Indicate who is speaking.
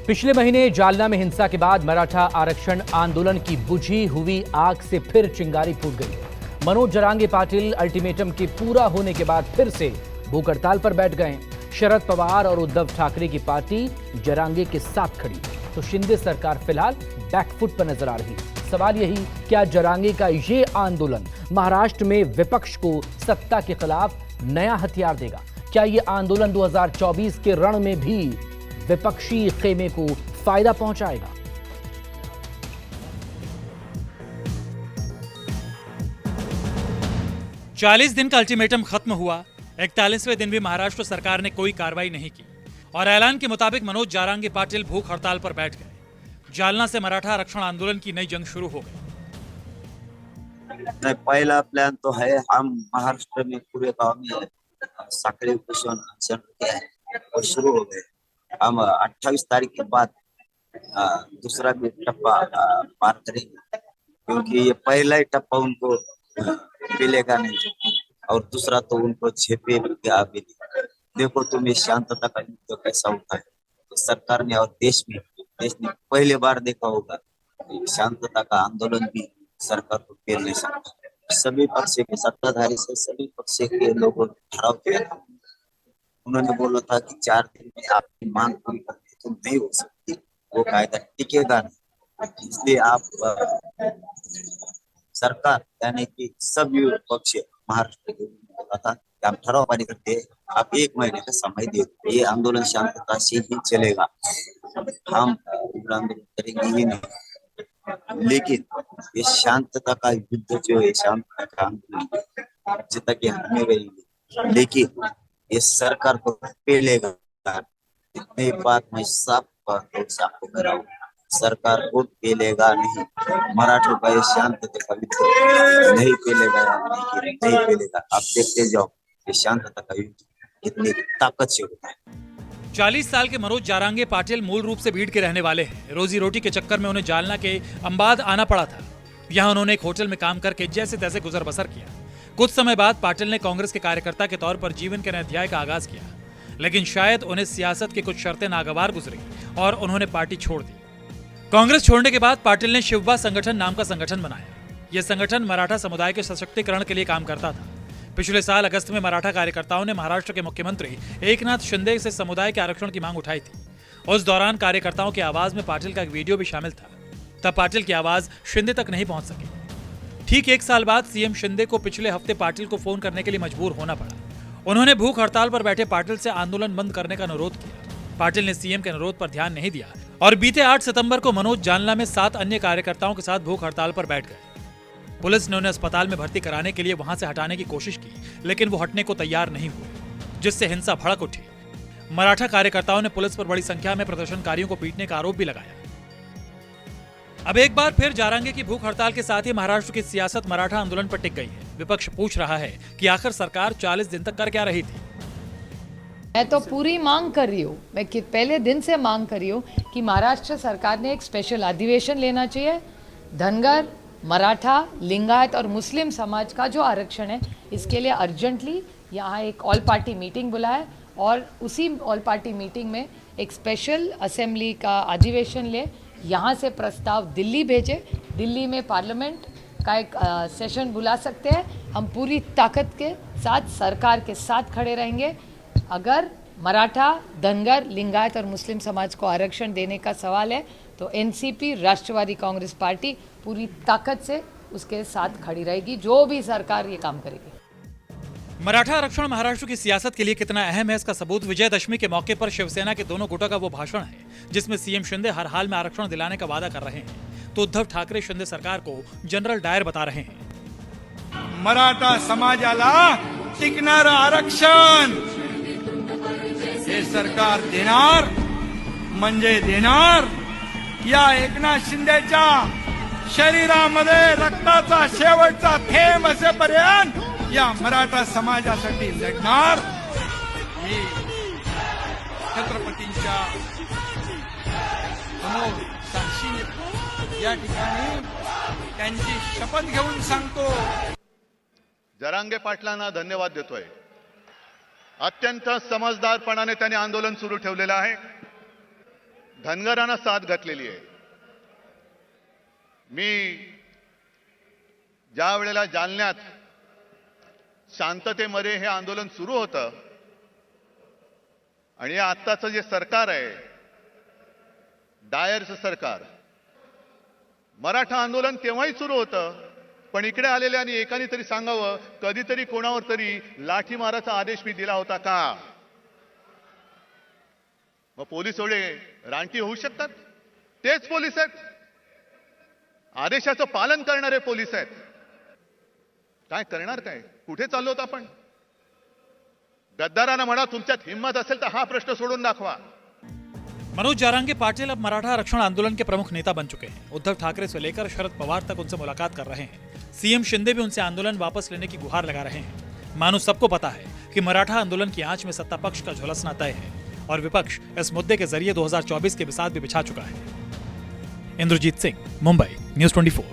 Speaker 1: पिछले महीने जालना में हिंसा के बाद मराठा आरक्षण आंदोलन की बुझी हुई आग से फिर चिंगारी फूट गई है। मनोज जरांगे पाटिल अल्टीमेटम के पूरा होने के बाद फिर से भूख हड़ताल पर बैठ गए। शरद पवार और उद्धव ठाकरे की पार्टी जरांगे के साथ खड़ी, तो शिंदे सरकार फिलहाल बैकफुट पर नजर आ रही है। सवाल यही, क्या जरांगे का ये आंदोलन महाराष्ट्र में विपक्ष को सत्ता के खिलाफ नया हथियार देगा? क्या ये आंदोलन 2024 के रण में भी विपक्षी खेमे को फायदा पहुंचाएगा?
Speaker 2: चालीस दिन का अल्टीमेटम खत्म हुआ। 41वें दिन भी महाराष्ट्र सरकार ने कोई कार्रवाई नहीं की और ऐलान के मुताबिक मनोज जरांगे पाटिल भूख हड़ताल पर बैठ गए। जालना से मराठा आरक्षण आंदोलन की नई जंग शुरू हो गई।
Speaker 3: पहला प्लान तो है, हम महाराष्ट्र में पूरे गांव में साखड़ी उपोषण किया है और शुरू हो गए। हम 28 तारीख के बाद दूसरा भी टप्पा पार करेंगे, क्योंकि ये पहला ही टप्पा उनको मिलेगा नहीं और दूसरा तो उनको झेपे भी नहीं। देखो तुम ये शांतता का युद्ध कैसा होता है। तो सरकार ने और देश ने पहले बार देखा होगा शांतता का आंदोलन भी सरकार को पेल नहीं सकता। सभी पक्ष के सत्ताधारी से सभी पक्ष के लोगों ने ठहराव किया था। उन्होंने बोला था कि 4 दिन में आपकी मांग पूरी करनी तो नहीं हो सकती, वो कायदा टिकेगा नहीं। इसलिए आप सरकार यानी कि सभी पक्ष महाराष्ट्र के बोला था कि आप ठहराव पारित करते हैं, आप 1 महीने का समय दे दो, ये आंदोलन शांतता से ही चलेगा, हम आंदोलन करेंगे ही नहीं। लेकिन ये शांतता का युद्ध जो है, शांतता का आंदोलन जितना कि हमें रहेगी, लेकिन ये सरकार को पेलेगा। इतनी बात मैं साफ आपको कर रहा हूँ, सरकार को पेलेगा नहीं। मराठों का ये शांतता का युद्ध नहीं पेलेगा, नहीं पेलेगा। आप देखते जाओ ये शांतता का युद्ध कितनी ताकत से होता है।
Speaker 2: 40 साल के मनोज जरांगे पाटिल मूल रूप से भीड़ के रहने वाले हैं। रोजी रोटी के चक्कर में उन्हें जालना के अंबाद आना पड़ा था। यहाँ उन्होंने एक होटल में काम करके जैसे तैसे गुजर बसर किया। कुछ समय बाद पाटिल ने कांग्रेस के कार्यकर्ता के तौर पर जीवन के नए अध्याय का आगाज किया, लेकिन शायद उन्हें सियासत की कुछ शर्तें नागवार गुजरी और उन्होंने पार्टी छोड़ दी। कांग्रेस छोड़ने के बाद पाटिल ने शिवबा संगठन नाम का संगठन बनाया। यह संगठन मराठा समुदाय के सशक्तिकरण के लिए काम करता था। पिछले साल अगस्त में मराठा कार्यकर्ताओं ने महाराष्ट्र के मुख्यमंत्री एकनाथ शिंदे से समुदाय के आरक्षण की मांग उठाई थी। उस दौरान कार्यकर्ताओं की आवाज में पाटिल का एक वीडियो भी शामिल था। तब पाटिल की आवाज शिंदे तक नहीं पहुंच सकी। ठीक 1 साल बाद सीएम शिंदे को पिछले हफ्ते पाटिल को फोन करने के लिए मजबूर होना पड़ा। उन्होंने भूख हड़ताल पर बैठे पाटिल से आंदोलन बंद करने का अनुरोध किया। पाटिल ने सीएम के अनुरोध पर ध्यान नहीं दिया और बीते 8 सितंबर को मनोज जालना में 7 अन्य कार्यकर्ताओं के साथ भूख हड़ताल पर बैठ गए। पुलिस ने उन्हें अस्पताल में भर्ती कराने के लिए वहां से हटाने की कोशिश की, लेकिन वो हटने को तैयार नहीं हुए, जिससे हिंसा भड़क उठी। मराठा कार्यकर्ताओं ने पुलिस पर बड़ी संख्या में प्रदर्शनकारियों को पीटने का आरोप भी लगाया। अब एक बार फिर जरांगे की भूख हड़ताल के साथ ही महाराष्ट्र की सियासत मराठा आंदोलन पर टिक गई है। विपक्ष पूछ रहा है कि आखिर सरकार 40 दिन तक कर क्या रही थी।
Speaker 4: मैं तो पूरी मांग कर रही हूँ, मैं पहले दिन से मांग कर रही हूँ कि महाराष्ट्र सरकार ने एक स्पेशल अधिवेशन लेना चाहिए। धनगर, मराठा, लिंगायत और मुस्लिम समाज का जो आरक्षण है, इसके लिए अर्जेंटली यहाँ एक ऑल पार्टी मीटिंग बुलाए और उसी ऑल पार्टी मीटिंग में एक स्पेशल असेंबली का अधिवेशन ले। यहाँ से प्रस्ताव दिल्ली भेजे, दिल्ली में पार्लियामेंट का एक सेशन बुला सकते हैं। हम पूरी ताकत के साथ सरकार के साथ खड़े रहेंगे। अगर मराठा, धनगर, लिंगायत और मुस्लिम समाज को आरक्षण देने का सवाल है तो एनसीपी, राष्ट्रवादी कांग्रेस पार्टी पूरी ताकत से उसके साथ खड़ी रहेगी, जो भी सरकार ये काम करेगी।
Speaker 2: मराठा आरक्षण महाराष्ट्र की सियासत के लिए कितना अहम है, इसका सबूत विजयदशमी के मौके पर शिवसेना के दोनों गुटों का वो भाषण है, जिसमें सीएम शिंदे हर हाल में आरक्षण दिलाने का वादा कर रहे हैं, तो उद्धव ठाकरे शिंदे सरकार को जनरल डायर बता रहे हैं।
Speaker 5: मराठा समाजाला टिकणारं आरक्षण हे सरकार देणार म्हणजे देणार। या एकनाथ शिंदेच्या शरीरामध्ये रक्ताचा शेवटचा थेंब असेपर्यंत या मराठा समाजासाठी लढणार। मी छत्रपतींच्या समोर साक्षी या ठिकाणी त्यांची शपथ घेऊन सांगतो।
Speaker 6: जरांगे पाटलांना धन्यवाद देतोय। अत्यंत समजदारपणाने त्यांनी आंदोलन सुरू ठेवलेलं आहे। धनगरांना साथ घातलेली आहे. मी ज्या वेळेला जालन्यात शांततेमध्ये हे आंदोलन सुरू होतं आणि आत्ताचं जे सरकार आहे, डायरचं सरकार, मराठा आंदोलन तेव्हाही सुरू होतं, पण इकडे आलेल्यानी एकाने तरी सांगावं, कधीतरी कोणावर तरी लाठीमाराचा आदेश मी दिला होता का? मग पोलीस एवढे रानटी होऊ शकतात? तेच पोलीस आहेत, आदेशाचं पालन करणारे पोलीस आहेत. काय करणार? काय कुठे चाललो होतो आपण? गद्दारांना म्हणा, तुमच्यात हिम्मत असेल तर हा प्रश्न सोडून दाखवा.
Speaker 2: मनोज जारांगे पाटिल अब मराठा आरक्षण आंदोलन के प्रमुख नेता बन चुके हैं। उद्धव ठाकरे से लेकर शरद पवार तक उनसे मुलाकात कर रहे हैं। सीएम शिंदे भी उनसे आंदोलन वापस लेने की गुहार लगा रहे हैं। मानो सबको पता है कि मराठा आंदोलन की आंच में सत्ता पक्ष का झुलसना तय है और विपक्ष इस मुद्दे के जरिए 2024 के बिसात भी बिछा चुका है। इंद्रजीत सिंह, मुंबई, न्यूज़ 24।